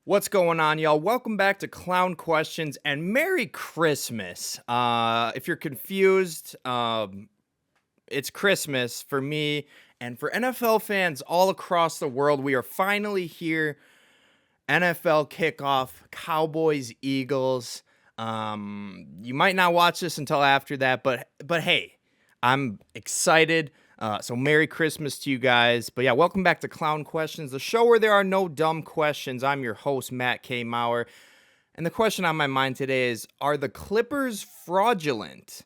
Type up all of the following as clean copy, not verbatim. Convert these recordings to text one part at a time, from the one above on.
What's going on, y'all? Welcome back to Clown Questions and Merry Christmas. If you're confused, it's Christmas for me and for NFL fans all across the world. We are finally here. NFL kickoff, Cowboys, Eagles. You might not watch this until after that, but hey, I'm excited. So Merry Christmas to you guys. But yeah, welcome back to Clown Questions, the show where there are no dumb questions. I'm your host, Matt K. Maurer. And the question on my mind today is, are the Clippers fraudulent?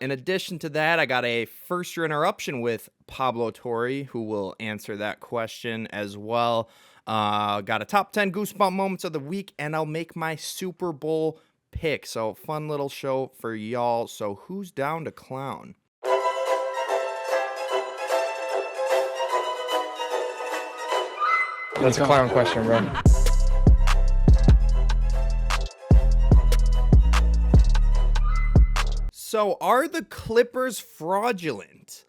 In addition to that, I got a first-year interruption with Pablo Torre, who will answer that question as well. Got a top 10 Goosebump moments of the week, and I'll make my Super Bowl pick. So fun little show for y'all. So who's down to clown? That's a clown question, bro. So are the Clippers fraudulent?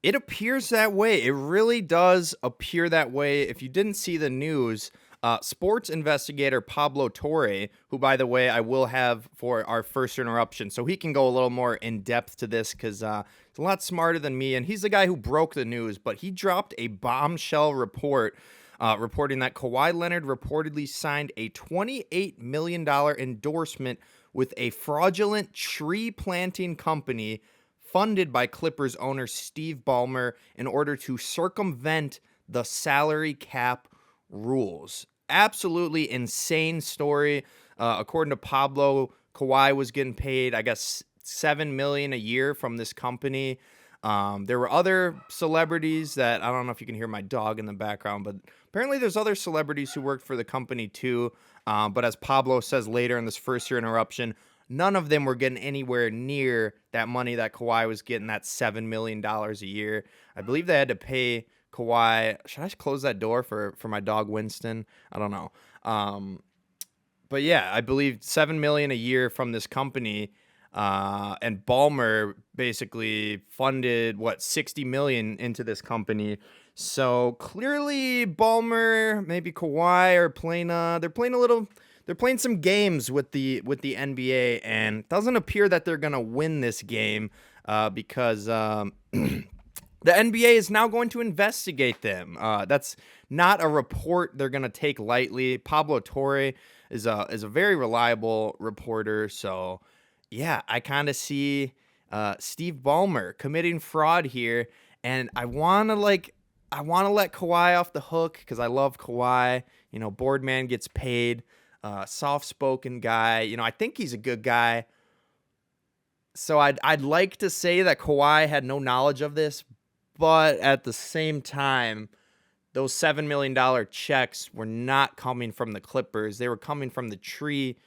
It appears that way. It really does appear that way. If you didn't see the news, sports investigator Pablo Torre, who, by the way, I will have for our first interruption, so he can go a little more in depth to this because he's a lot smarter than me, and he's the guy who broke the news, but he dropped a bombshell report reporting that Kawhi Leonard reportedly signed a $28 million endorsement with a fraudulent tree planting company funded by Clippers owner Steve Ballmer in order to circumvent the salary cap rules. Absolutely insane story. According to Pablo, Kawhi was getting paid, I guess, $7 million a year from this company. There were other celebrities that, I don't know if you can hear my dog in the background, but apparently there's other celebrities who worked for the company too. But as Pablo says later in this first year interruption, none of them were getting anywhere near that money that Kawhi was getting, that $7 million a year. I believe they had to pay Kawhi. Should I close that door for my dog Winston? I don't know. But yeah, I believe $7 million a year from this company. And Ballmer basically funded $60 million into this company. So clearly Ballmer, maybe Kawhi are playing they're playing some games with the NBA, and it doesn't appear that they're going to win this game because the NBA is now going to investigate them. That's not a report they're going to take lightly. Pablo Torre is a very reliable reporter, so yeah, I kind of see Steve Ballmer committing fraud here, and I want to let Kawhi off the hook because I love Kawhi. You know, board man gets paid, soft-spoken guy. You know, I think he's a good guy. So I'd like to say that Kawhi had no knowledge of this, but at the same time, those $7 million checks were not coming from the Clippers. They were coming from the tree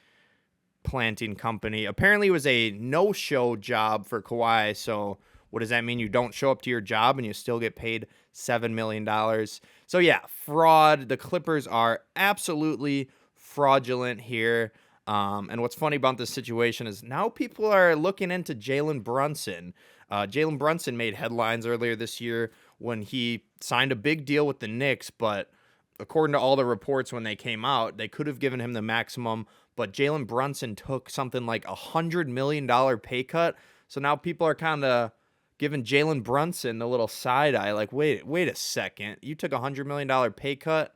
planting company. Apparently it was a no-show job for Kawhi. So what does that mean? You don't show up to your job and you still get paid $7 million. So yeah, fraud. The Clippers are absolutely fraudulent here. And what's funny about this situation is now people are looking into Jalen Brunson. Jalen Brunson made headlines earlier this year when he signed a big deal with the Knicks, but according to all the reports when they came out, they could have given him the maximum, but Jalen Brunson took something like $100 million pay cut. So now people are kind of giving Jalen Brunson the little side eye, like, wait a second. You took $100 million pay cut?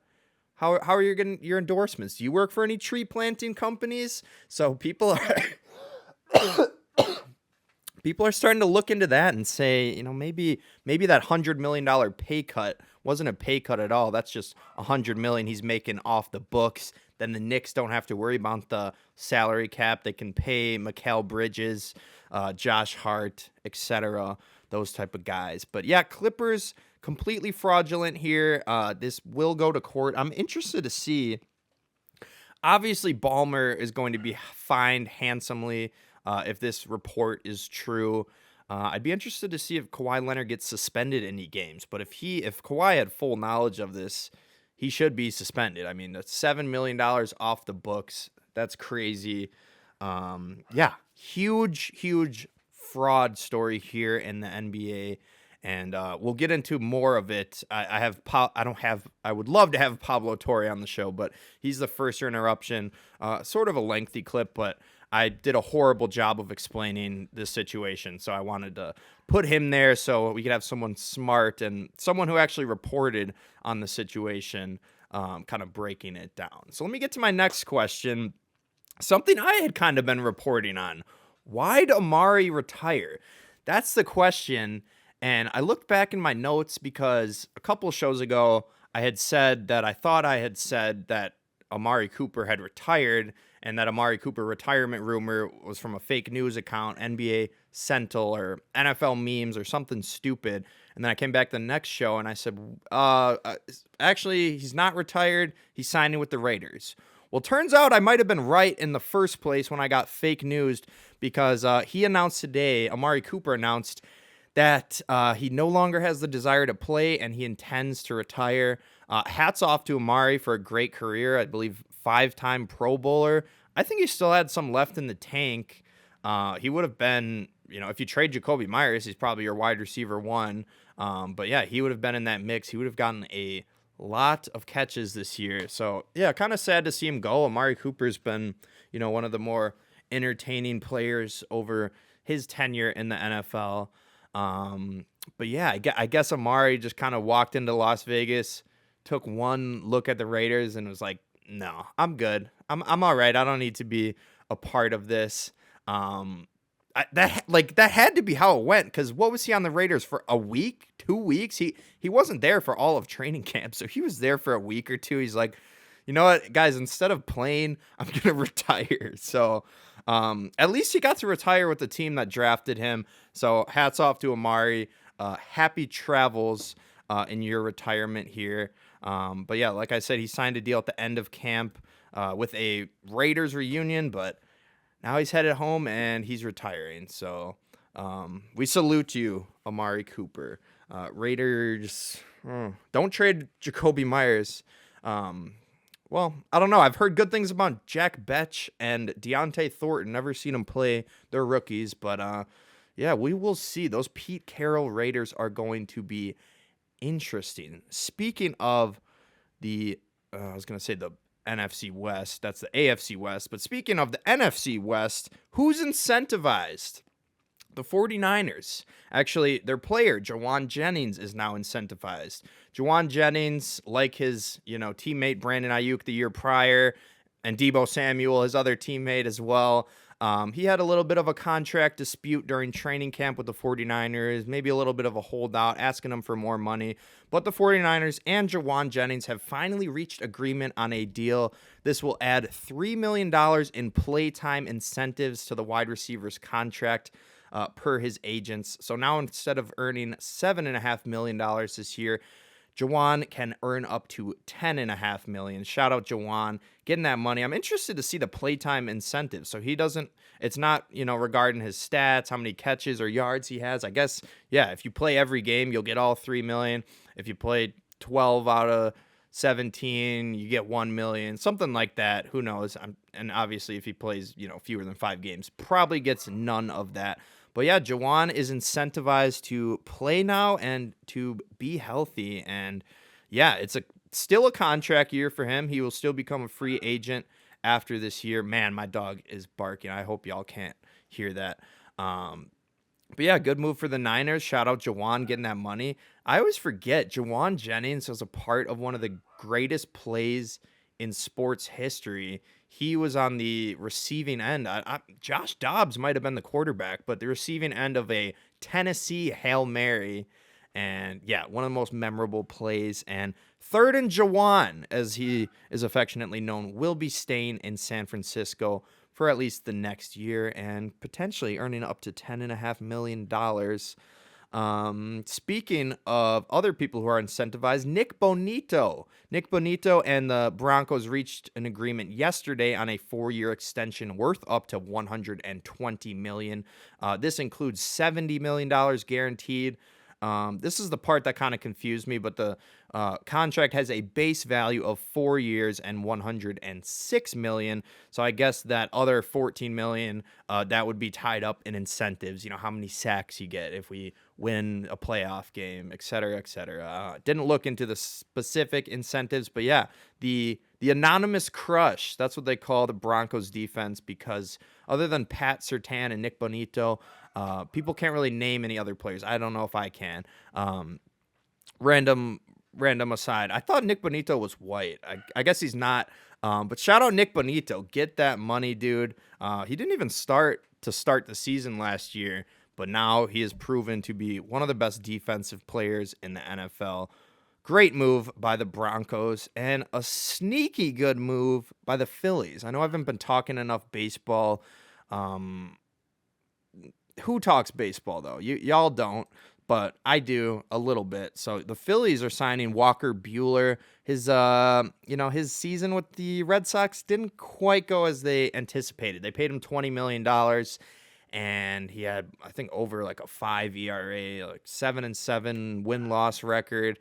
How are you getting your endorsements? Do you work for any tree planting companies? So people are starting to look into that and say, you know, maybe that $100 million pay cut wasn't a pay cut at all. That's just $100 million he's making off the books. Then the Knicks don't have to worry about the salary cap. They can pay Mikal Bridges, Josh Hart, etc., those type of guys. But yeah, Clippers completely fraudulent here. This will go to court. I'm interested to see. Obviously, Ballmer is going to be fined handsomely if this report is true. I'd be interested to see if Kawhi Leonard gets suspended any games. But if Kawhi had full knowledge of this, he should be suspended. I mean, that's $7 million off the books. That's crazy. Yeah, huge fraud story here in the NBA. and we'll get into more of it. I would love to have Pablo Torre on the show, but he's the first interruption. Sort of a lengthy clip, but I did a horrible job of explaining this situation, so I wanted to put him there so we could have someone smart and someone who actually reported on the situation, kind of breaking it down. So let me get to my next question. Something I had kind of been reporting on. Why'd Amari retire? That's the question. And I looked back in my notes because a couple shows ago, I had said that I thought I had said that Amari Cooper had retired, and that Amari Cooper retirement rumor was from a fake news account, NBA Central or NFL memes or something stupid. And then I came back the next show and I said, actually, he's not retired. He's signing with the Raiders. Well, turns out I might have been right in the first place when I got fake news, because he announced today, Amari Cooper announced that he no longer has the desire to play and he intends to retire. Hats off to Amari for a great career. I believe 5-time Pro Bowler. I think he still had some left in the tank. He would have been, if you trade Jacoby Myers, he's probably your wide receiver one. But yeah, he would have been in that mix. He would have gotten a lot of catches this year. So yeah, kind of sad to see him go. Amari Cooper's been, one of the more entertaining players over his tenure in the NFL. But yeah, I guess Amari just kind of walked into Las Vegas, took one look at the Raiders and was like, no, I'm good. I'm all right. I don't need to be a part of this. That had to be how it went, because what was he on the Raiders for, a week, 2 weeks? He wasn't there for all of training camp, so he was there for a week or two. He's like, you know what, guys, instead of playing, I'm gonna retire. So at least he got to retire with the team that drafted him. So hats off to Amari. Happy travels in your retirement here. But yeah, like I said, he signed a deal at the end of camp with a Raiders reunion, but now he's headed home and he's retiring. So we salute you, Amari Cooper. Raiders, don't trade Jacoby Myers. Well, I don't know. I've heard good things about Jack Betch and Deontay Thornton. Never seen them play. They're rookies, but yeah, we will see. Those Pete Carroll Raiders are going to be interesting. Speaking of the, I was going to say the NFC West. That's the AFC West. But speaking of the NFC West, who's incentivized? The 49ers. Actually, their player, Jawan Jennings, is now incentivized. Jawan Jennings, like his, teammate Brandon Ayuk the year prior, and Deebo Samuel, his other teammate as well. He had a little bit of a contract dispute during training camp with the 49ers, maybe a little bit of a holdout, asking them for more money. But the 49ers and Jawan Jennings have finally reached agreement on a deal. This will add $3 million in playtime incentives to the wide receiver's contract per his agents. So now instead of earning $7.5 million this year, Jawan can earn up to $10.5 million. Shout out Jawan, getting that money. I'm interested to see the playtime incentive. So it's not, regarding his stats, how many catches or yards he has. I guess, yeah, if you play every game, you'll get all $3 million. If you play 12 out of 17, you get $1 million, something like that. Who knows? And obviously, if he plays, fewer than 5 games, probably gets none of that. But yeah, Jawan is incentivized to play now and to be healthy. And yeah, it's still a contract year for him. He will still become a free agent after this year. Man, my dog is barking. I hope y'all can't hear that. But yeah, good move for the Niners. Shout out Jawan getting that money. I always forget Jawan Jennings was a part of one of the greatest plays in sports history. He was on the receiving end. Josh Dobbs might have been the quarterback, but the receiving end of a Tennessee Hail Mary. And yeah, one of the most memorable plays. And Third and Jawan, as he is affectionately known, will be staying in San Francisco for at least the next year and potentially earning up to $10.5 million. Speaking of other people who are incentivized, Nick Bonito and the Broncos reached an agreement yesterday on a 4-year extension worth up to $120 million. This includes $70 million guaranteed. This is the part that kind of confused me, but the contract has a base value of 4 years and 106 million. So I guess that other 14 million that would be tied up in incentives. You know, how many sacks you get if we win a playoff game, et cetera, et cetera. Didn't look into the specific incentives, but yeah, the anonymous crush, that's what they call the Broncos defense, because other than Pat Surtain and Nick Bonito, people can't really name any other players. I don't know if I can. Random aside, I thought Nick Bonito was white. I guess he's not. But shout out Nick Bonito. Get that money, dude. He didn't even start the season last year, but now he has proven to be one of the best defensive players in the NFL. Great move by the Broncos, and a sneaky good move by the Phillies. I know I haven't been talking enough baseball. Who talks baseball, though? Y'all don't, but I do a little bit. So the Phillies are signing Walker Buehler. His season with the Red Sox didn't quite go as they anticipated. They paid him $20 million, and he had, I think, over like a 5 ERA, like 7-7 win-loss record.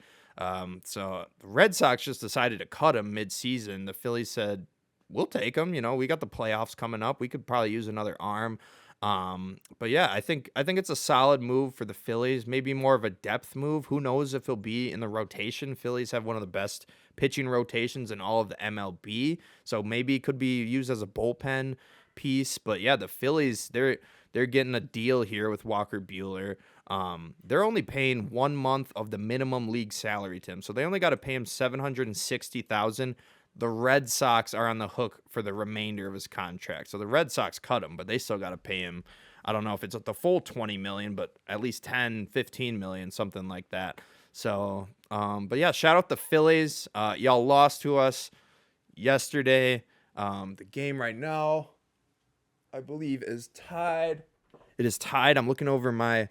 So the Red Sox just decided to cut him mid-season. The Phillies said, we'll take him. We got the playoffs coming up. We could probably use another arm. But yeah, I think it's a solid move for the Phillies, maybe more of a depth move. Who knows if he'll be in the rotation? Phillies have one of the best pitching rotations in all of the MLB. So maybe it could be used as a bullpen piece. But yeah, the Phillies, they're getting a deal here with Walker Buehler. They're only paying 1 month of the minimum league salary, Tim. So they only got to pay him $760,000. The Red Sox are on the hook for the remainder of his contract. So the Red Sox cut him, but they still got to pay him. I don't know if it's at the full 20 million, but at least 10, 15 million, something like that. So, but yeah, shout out the Phillies. Y'all lost to us yesterday. The game right now, I believe, is tied. It is tied. I'm looking over my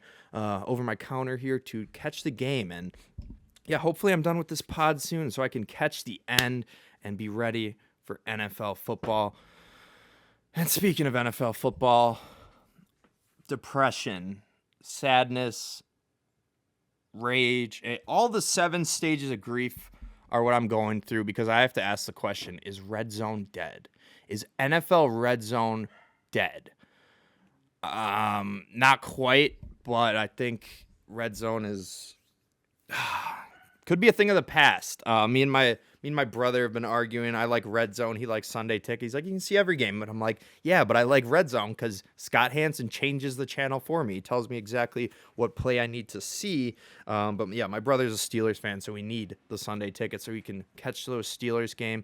counter here to catch the game, and yeah, hopefully I'm done with this pod soon so I can catch the end and be ready for NFL football. And speaking of NFL football, depression, sadness, rage, all the 7 stages of grief are what I'm going through, because I have to ask the question, is RedZone dead? Is NFL RedZone dead? Not quite, but I think RedZone is could be a thing of the past. Me and my brother have been arguing. I like RedZone. He likes Sunday Ticket. He's like, you can see every game. But I'm like, yeah, but I like RedZone because Scott Hansen changes the channel for me. He tells me exactly what play I need to see. But yeah, my brother's a Steelers fan, so we need the Sunday Ticket so we can catch those Steelers game.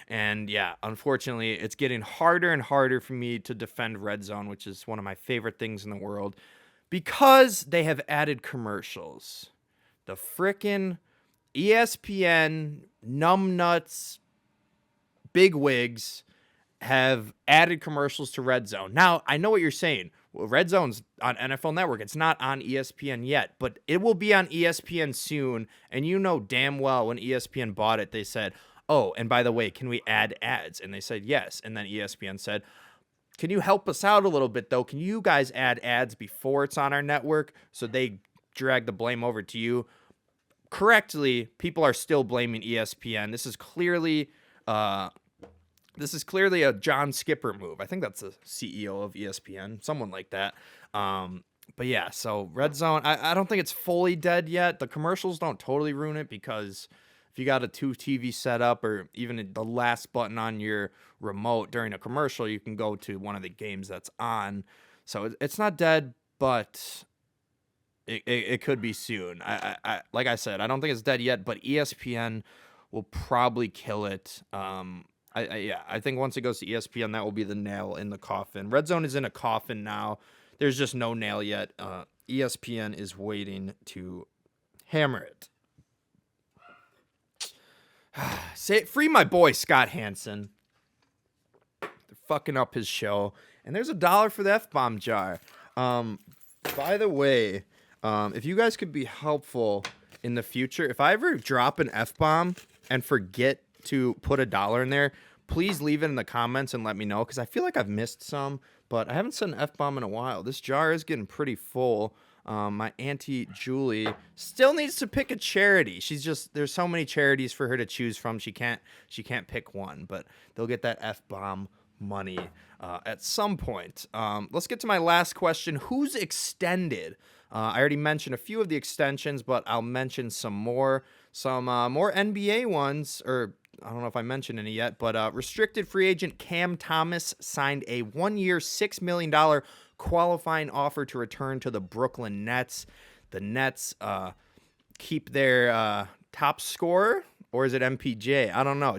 And yeah, unfortunately, it's getting harder and harder for me to defend RedZone, which is one of my favorite things in the world, because they have added commercials. The frickin' ESPN numbnuts bigwigs have added commercials to RedZone. Now, I know what you're saying. Well, RedZone's on NFL Network. It's not on ESPN yet, but it will be on ESPN soon. And you know damn well when ESPN bought it, they said, oh, and by the way, can we add ads? And they said yes. And then ESPN said, can you help us out a little bit, though? Can you guys add ads before it's on our network? So they drag the blame over to you. Correctly, people are still blaming ESPN. This is clearly a John Skipper move. I think that's the CEO of ESPN, someone like that. But yeah, so RedZone, I don't think it's fully dead yet. The commercials don't totally ruin it, because if you got a 2 TV setup, or even the last button on your remote during a commercial, you can go to one of the games that's on. So it's not dead, but it could be soon. I like I said, I don't think it's dead yet, but ESPN will probably kill it. I think once it goes to ESPN, that will be the nail in the coffin. RedZone is in a coffin now. There's just no nail yet. ESPN is waiting to hammer it. Free my boy Scott Hansen. They're fucking up his show. And there's $1 for the F-bomb jar. By the way, if you guys could be helpful in the future, if I ever drop an F-bomb and forget to put $1 in there, please leave it in the comments and let me know, because I feel like I've missed some, but I haven't said an F-bomb in a while. This jar is getting pretty full. My auntie Julie still needs to pick a charity. There's so many charities for her to choose from. She can't pick one, but they'll get that F-bomb money at some point. Let's get to my last question. Who's extended? I already mentioned a few of the extensions, but I'll mention some more. Some more NBA ones, or I don't know if I mentioned any yet, but restricted free agent Cam Thomas signed a 1-year, $6 million qualifying offer to return to the Brooklyn Nets. The Nets keep their top scorer, or is it MPJ? I don't know.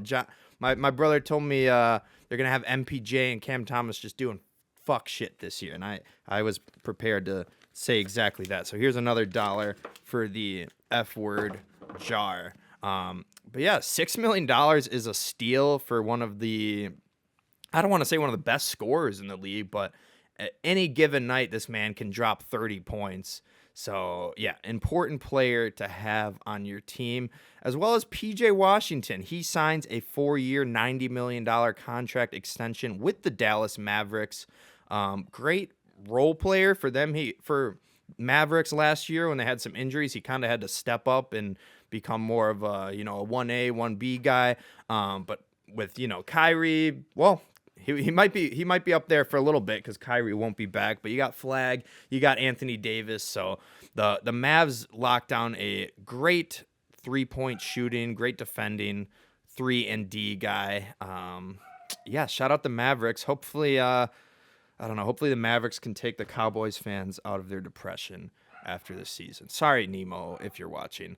My brother told me they're going to have MPJ and Cam Thomas just doing fuck shit this year, and I was prepared to say exactly that. So here's another $1 for the F word jar. But yeah, $6 million is a steal for one of the, I don't want to say one of the best scorers in the league, but at any given night, this man can drop 30 points. So yeah, important player to have on your team, as well as PJ Washington. He signs a 4-year, $90 million contract extension with the Dallas Mavericks. Great role player for them. For Mavericks last year when they had some injuries, he kind of had to step up and become more of a 1A, 1B guy. But with, Kyrie, well, he might be up there for a little bit because Kyrie won't be back. But you got Flag, you got Anthony Davis. So the Mavs locked down a great 3-point shooting, great defending 3-and-D guy. Yeah, shout out the Mavericks. Hopefully, hopefully the Mavericks can take the Cowboys fans out of their depression after this season. Sorry, Nemo, if you're watching.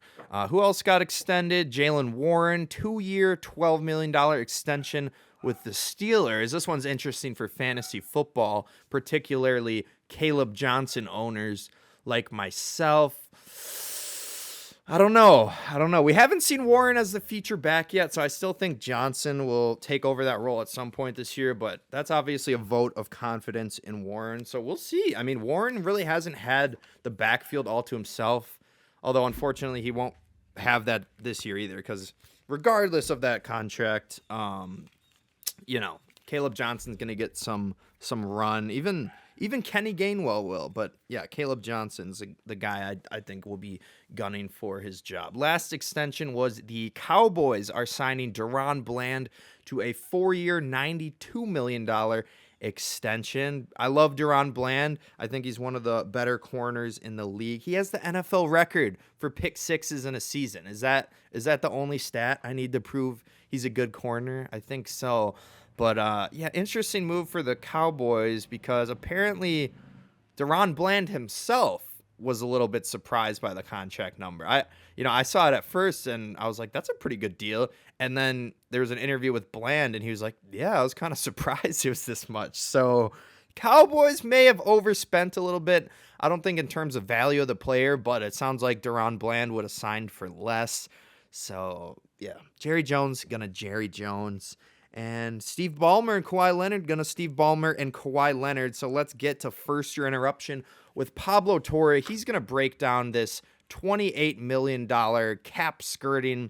Who else got extended? Jaylen Warren, 2-year, $12 million extension with the Steelers. This one's interesting for fantasy football, particularly Caleb Johnson owners like myself. I don't know. We haven't seen Warren as the feature back yet, so I still think Johnson will take over that role at some point this year, but that's obviously a vote of confidence in Warren, so we'll see. I mean, Warren really hasn't had the backfield all to himself, although unfortunately he won't have that this year either, because regardless of that contract, Caleb Johnson's going to get some run. Even Kenny Gainwell will, but yeah, Caleb Johnson's the guy I think will be gunning for his job. Last extension was the Cowboys are signing Deron Bland to a 4-year, $92 million extension. I love Deron Bland. I think he's one of the better corners in the league. He has the NFL record for pick sixes in a season. Is that the only stat I need to prove he's a good corner? I think so. But, yeah, interesting move for the Cowboys because apparently Deron Bland himself was a little bit surprised by the contract number. I saw it at first and I was like, that's a pretty good deal. And then there was an interview with Bland and he was like, yeah, I was kind of surprised it was this much. So Cowboys may have overspent a little bit. I don't think in terms of value of the player, but it sounds like Deron Bland would have signed for less. So, yeah, Jerry Jones gonna Jerry Jones. And Steve Ballmer and Kawhi Leonard gonna Steve Ballmer and Kawhi Leonard. So let's get to first year interruption with Pablo Torre. He's gonna break down this $28 million cap skirting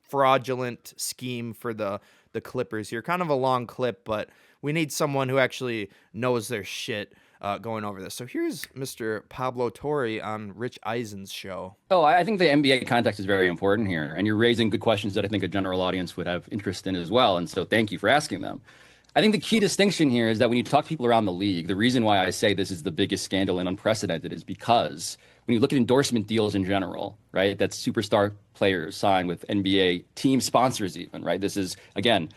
fraudulent scheme for the Clippers here. Kind of a long clip, but we need someone who actually knows their shit going over this. So here's Mr. Pablo Torre on Rich Eisen's show. Oh, I think the NBA context is very important here, and you're raising good questions that I think a general audience would have interest in as well, and so thank you for asking them. I think the key distinction here is that when you talk to people around the league, the reason why I say this is the biggest scandal and unprecedented is because when you look at endorsement deals in general, right, that superstar players sign with NBA team sponsors even, right? This is, again,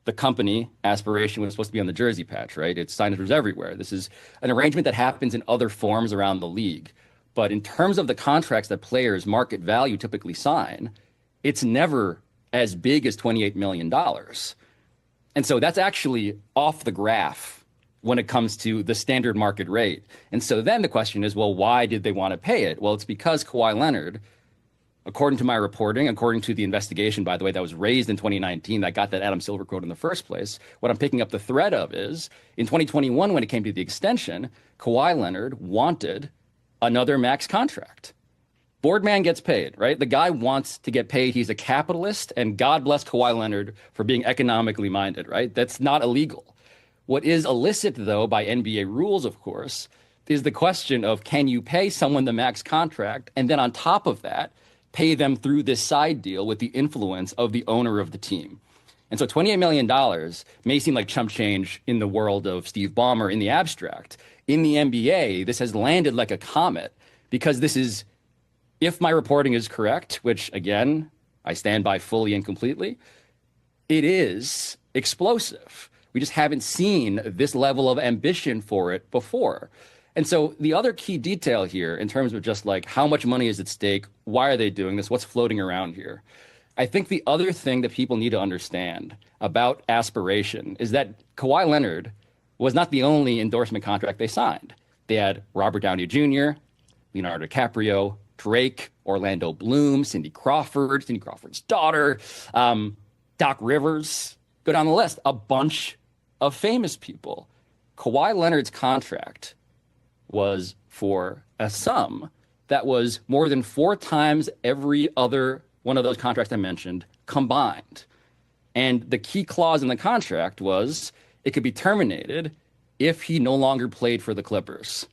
the company aspiration was supposed to be on the jersey patch, right? It's signatures everywhere. This is an arrangement that happens in other forms around the league. But in terms of the contracts that players market value typically sign, it's never as big as $28 million. And so that's actually off the graph when it comes to the standard market rate. And so then the question is, well, why did they want to pay it? Well, it's because Kawhi Leonard, according to my reporting, according to the investigation, by the way, that was raised in 2019, that got that Adam Silver quote in the first place, what I'm picking up the thread of is, in 2021, when it came to the extension, Kawhi Leonard wanted another max contract. Boardman gets paid, right? The guy wants to get paid. He's a capitalist, and God bless Kawhi Leonard for being economically minded, right? That's not illegal. What is illicit, though, by NBA rules, of course, is the question of, can you pay someone the max contract and then on top of that, pay them through this side deal with the influence of the owner of the team? And so $28 million may seem like chump change in the world of Steve Ballmer in the abstract. In the NBA, this has landed like a comet because this is, if my reporting is correct, which again, I stand by fully and completely, it is explosive. We just haven't seen this level of ambition for it before. And so the other key detail here in terms of just like how much money is at stake, why are they doing this, what's floating around here? I think the other thing that people need to understand about aspiration is that Kawhi Leonard was not the only endorsement contract they signed. They had Robert Downey Jr., Leonardo DiCaprio, Drake, Orlando Bloom, Cindy Crawford's daughter, Doc Rivers, go down the list, a bunch of famous people. Kawhi Leonard's contract was for a sum that was more than 4 times every other one of those contracts I mentioned combined. And the key clause in the contract was it could be terminated if he no longer played for the Clippers.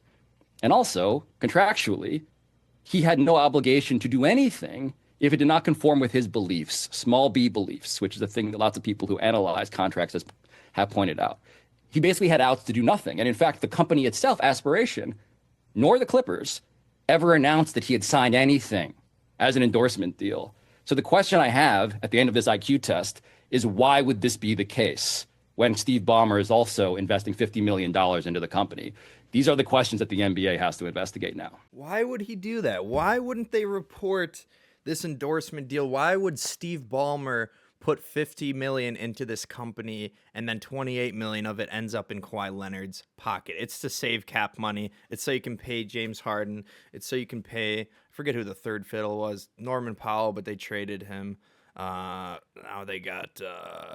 And also, contractually, he had no obligation to do anything if it did not conform with his beliefs, small b beliefs, which is a thing that lots of people who analyze contracts have pointed out. He basically had outs to do nothing. And in fact, the company itself, Aspiration, nor the Clippers, ever announced that he had signed anything as an endorsement deal. So the question I have at the end of this IQ test is, why would this be the case when Steve Ballmer is also investing $50 million into the company? These are the questions that the NBA has to investigate now. Why would he do that? Why wouldn't they report this endorsement deal? Why would Steve Ballmer put $50 million into this company and then $28 million of it ends up in Kawhi Leonard's pocket? It's to save cap money. It's so you can pay James Harden. It's so you can pay, I forget who the third fiddle was, Norman Powell, but they traded him. Now they got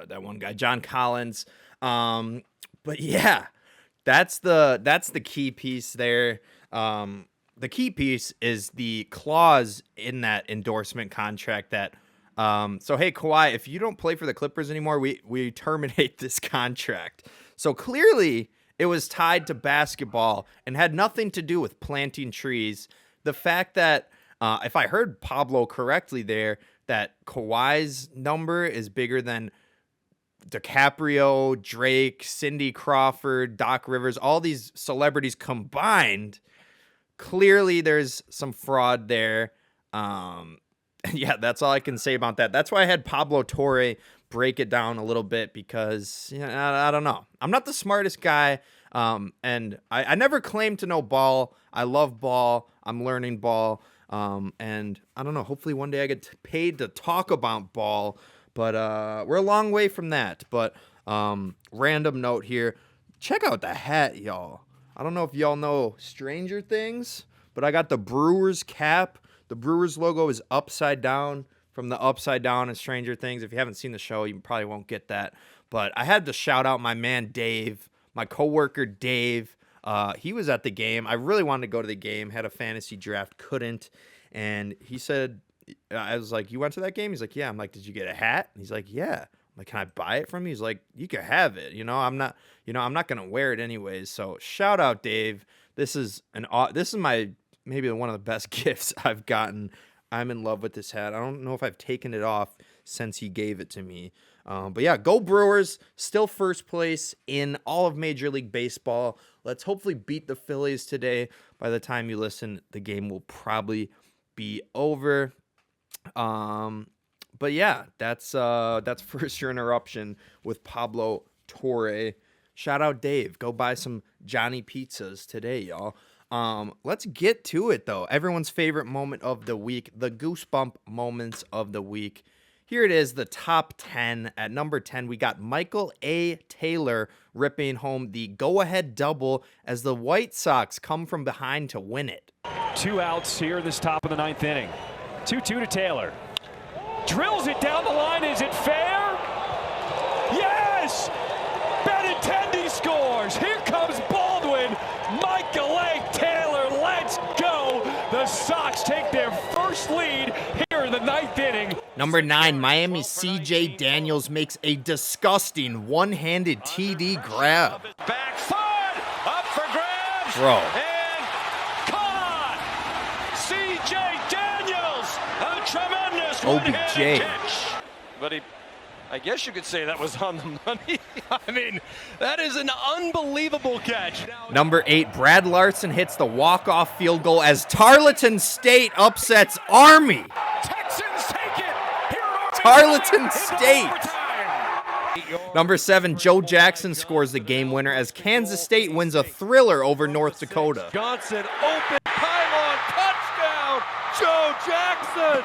that one guy, John Collins. But yeah, that's the key piece there. The key piece is the clause in that endorsement contract that, so hey, Kawhi, if you don't play for the Clippers anymore, we terminate this contract. So clearly it was tied to basketball and had nothing to do with planting trees. The fact that, if I heard Pablo correctly there, that Kawhi's number is bigger than DiCaprio, Drake, Cindy Crawford, Doc Rivers, all these celebrities combined, clearly there's some fraud there. Yeah, that's all I can say about that. That's why I had Pablo Torre break it down a little bit because, you know, I don't know. I'm not the smartest guy, and I never claimed to know ball. I love ball. I'm learning ball, and I don't know. Hopefully one day I get paid to talk about ball, but we're a long way from that. But random note here. Check out the hat, y'all. I don't know if y'all know Stranger Things, but I got the Brewers cap. The Brewers logo is upside down from the upside down in Stranger Things. If you haven't seen the show, you probably won't get that. But I had to shout out my man Dave, my coworker Dave. He was at the game. I really wanted to go to the game, had a fantasy draft, couldn't. And he said, I was like, you went to that game? He's like, yeah. I'm like, did you get a hat? And he's like, yeah. I'm like, can I buy it from you? He's like, you can have it. I'm not going to wear it anyways. So shout out Dave. This is my, maybe one of the best gifts I've gotten. I'm in love with this hat. I don't know if I've taken it off since he gave it to me. But yeah, go Brewers. Still first place in all of Major League Baseball. Let's hopefully beat the Phillies today. By the time you listen, the game will probably be over. But yeah, that's First Year Interruption with Pablo Torre. Shout out Dave. Go buy some Johnny Pizzas today, y'all. Let's get to it, though. Everyone's favorite moment of the week, the Goosebump moments of the week. Here it is, the top 10. At number 10, we got Michael A. Taylor ripping home the go-ahead double as the White Sox come from behind to win it. 2 outs here, this top of the 9th inning. 2-2 to Taylor. Drills it down the line. Is it fair? Yes! Benintendi scores. Here comes Baldwin. Michael A. Taylor, let's go. The Sox take their first lead here in the 9th inning. Number 9, Miami's C.J. Daniels makes a disgusting one-handed TD grab. Back foot, up for grabs. Bro, OBJ. But I guess you could say that was on the money. I mean, that is an unbelievable catch. Number 8, Brad Larson hits the walk-off field goal as Tarleton State upsets Army. Texans take it. Here are Tarleton State. Number 7, Joe Jackson scores the game winner as Kansas State wins a thriller over North Dakota. Johnson, open pylon, touchdown, Joe Jackson.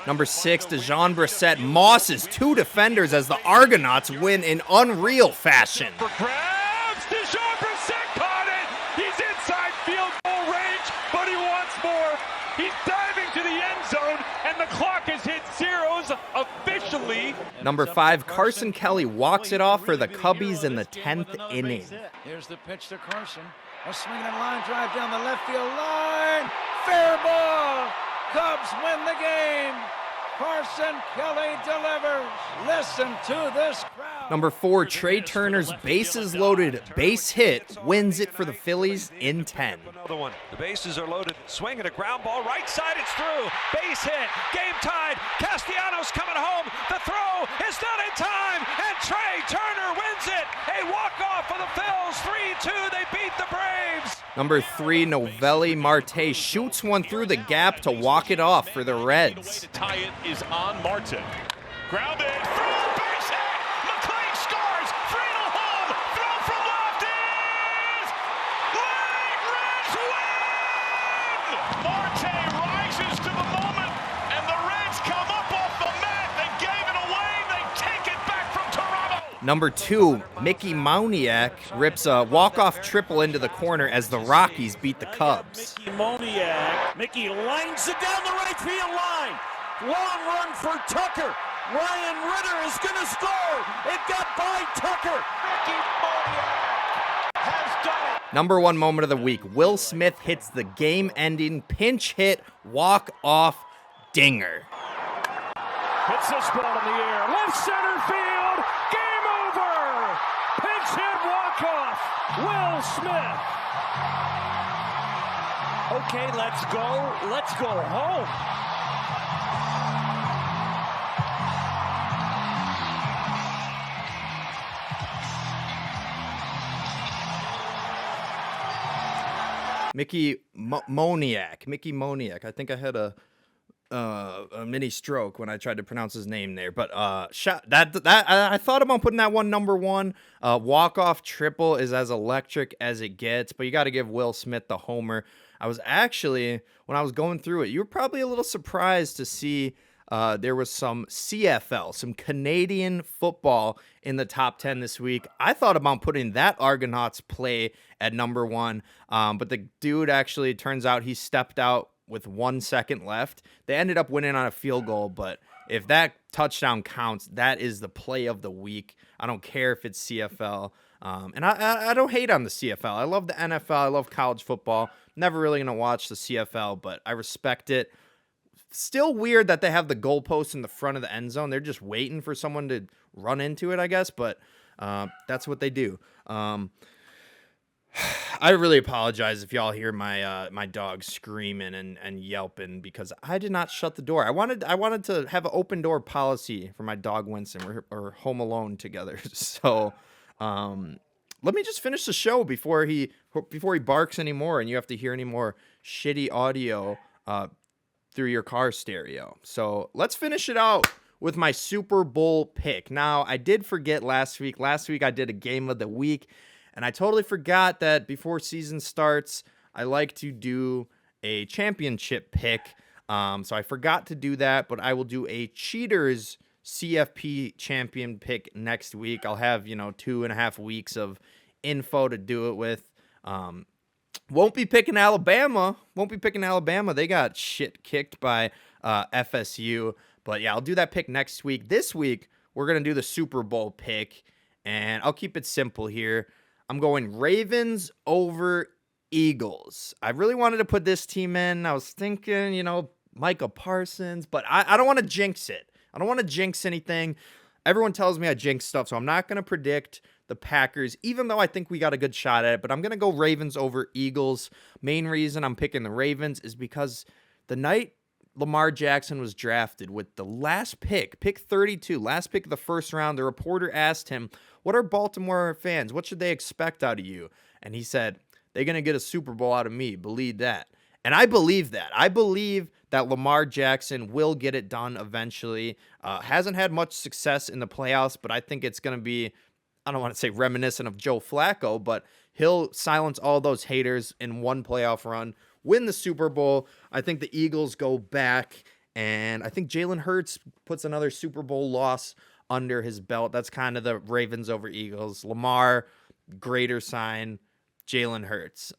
Number 6, DeJean Brissett mosses 2 defenders as the Argonauts win in unreal fashion. For grabs, DeJean Brissett caught it. He's inside field goal range, but he wants more. He's diving to the end zone, and the clock has hit zeros officially. Number 5, Carson Kelly walks it off for the Cubbies in the 10th inning. Here's the pitch to Carson. A swinging and line drive down the left field line. Fair ball. Cubs win the game. Carson Kelly delivers. Listen to this crowd. Number 4, Trey Turner's bases loaded base hit wins it for the Phillies in 10. Another one. The bases are loaded. Swinging a ground ball. Right side, it's through. Base hit. Game tied. Castellanos coming home. The throw is not in time. And Trey Turner wins it. A walk-off for the Phils. 3-2. They beat the Braves. Number 3, Novelli Marte shoots one through the gap to walk it off for the Reds. The way to tie it is on Marte. Grounded. Through base hit. McLean scores. Friedel home. Throw from left is League Reds win. Marte rises to the moment, and the Reds come up off the mat. They gave it away. They take it back from Toronto. Number 2, Mickey Moniak rips a walk-off triple into the corner as the Rockies beat the Cubs. Mickey lines it down the right field line. Long run for Tucker. Ryan Ritter is going to score. It got by Tucker. Mickey Moniak has done it. Number 1 moment of the week, Will Smith hits the game-ending pinch hit walk-off dinger. Hits this ball in the air. Left center field. Game over. Pinch hit walk-off. Will Smith. Okay, let's go. Let's go home. Mickey Moniak. I think I had a mini stroke when I tried to pronounce his name there. But I thought about putting that one number 1. Walk-off triple is as electric as it gets, but you got to give Will Smith the homer. I was actually, when I was going through it, you were probably a little surprised to see there was some CFL, some Canadian football in the top 10 this week. I thought about putting that Argonauts play at number 1, but the dude actually, turns out he stepped out with 1 second left. They ended up winning on a field goal, but if that touchdown counts, that is the play of the week. I don't care if it's CFL. And I don't hate on the CFL. I love the NFL. I love college football. Never really going to watch the CFL, but I respect it. Still weird that they have the goalpost in the front of the end zone. They're just waiting for someone to run into it, I guess, but that's what they do. I really apologize if y'all hear my dog screaming and yelping because I did not shut the door. I wanted to have an open door policy for my dog Winston. We're home alone together. So let me just finish the show before he barks anymore and you have to hear any more shitty audio through your car stereo. So let's finish it out with my Super Bowl pick. Now, I did forget last week. Last week I did a game of the week. And I totally forgot that before season starts, I like to do a championship pick. So I forgot to do that, but I will do a Cheaters CFP champion pick next week. I'll have, 2.5 weeks of info to do it with. Won't be picking Alabama. They got shit kicked by FSU. But yeah, I'll do that pick next week. This week, we're going to do the Super Bowl pick. And I'll keep it simple here. I'm going Ravens over Eagles. I really wanted to put this team in. I was thinking, Micah Parsons, but I don't want to jinx it. I don't want to jinx anything. Everyone tells me I jinx stuff, so I'm not going to predict the Packers, even though I think we got a good shot at it, but I'm going to go Ravens over Eagles. Main reason I'm picking the Ravens is because the night Lamar Jackson was drafted with the last pick 32, last pick of the first round, the reporter asked him, what are Baltimore fans? What should they expect out of you? And he said, they're going to get a Super Bowl out of me. Believe that. And I believe that. I believe that Lamar Jackson will get it done eventually. Hasn't had much success in the playoffs, but I think it's going to be, I don't want to say reminiscent of Joe Flacco, but he'll silence all those haters in one playoff run, win the Super Bowl. I think the Eagles go back, and I think Jalen Hurts puts another Super Bowl loss under his belt. That's kind of the Ravens over Eagles. Lamar, greater sign. Jalen Hurts.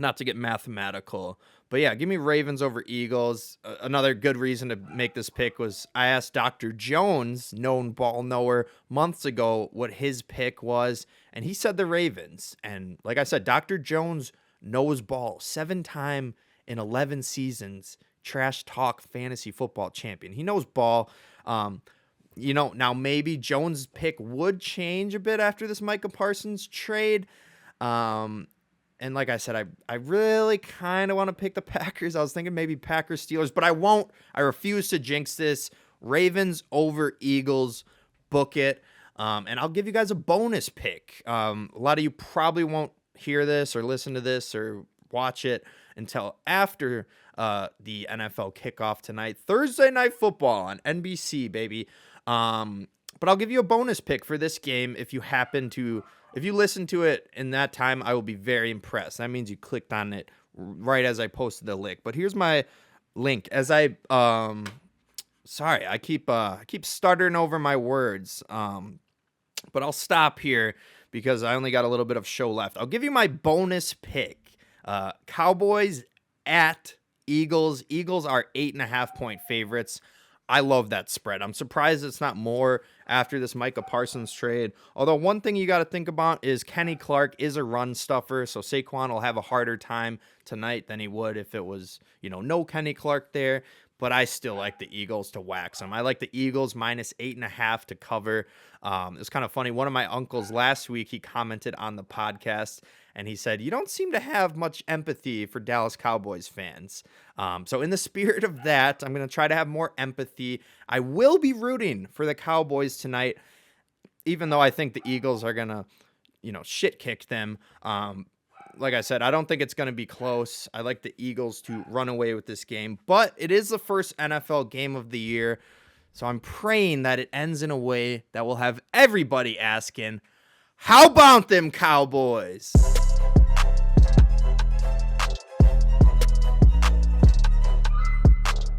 Not to get mathematical, but yeah, give me Ravens over Eagles. Another good reason to make this pick was I asked Dr. Jones, known ball knower, months ago what his pick was, and he said the Ravens. And like I said, Dr. Jones knows ball. 7-time in 11 seasons, trash talk fantasy football champion. He knows ball. Now maybe Jones' pick would change a bit after this Micah Parsons trade. And like I said, I really kind of want to pick the Packers. I was thinking maybe Packers Steelers, but I won't. I refuse to jinx this. Ravens over Eagles. Book it. And I'll give you guys a bonus pick. A lot of you probably won't hear this or listen to this or watch it until after the NFL kickoff tonight. Thursday Night Football on NBC, baby. But I'll give you a bonus pick for this game if you listen to it in that time. I will be very impressed. That means you clicked on it right as I posted the link. But here's my link. As I I keep stuttering over my words. But I'll stop here because I only got a little bit of show left. I'll give you my bonus pick. Cowboys at Eagles. Eagles are 8.5-point favorites. I love that spread. I'm surprised it's not more after this Micah Parsons trade. Although one thing you got to think about is Kenny Clark is a run stuffer, so Saquon will have a harder time tonight than he would if it was, no Kenny Clark there. But I still like the Eagles to wax them. I like the Eagles minus 8.5 to cover. It's kind of funny. One of my uncles last week, he commented on the podcast, and he said, you don't seem to have much empathy for Dallas Cowboys fans. So in the spirit of that, I'm going to try to have more empathy. I will be rooting for the Cowboys tonight, even though I think the Eagles are going to, shit kick them. Like I said, I don't think it's going to be close. I like the Eagles to run away with this game, but it is the first NFL game of the year. So I'm praying that it ends in a way that will have everybody asking, how about them Cowboys?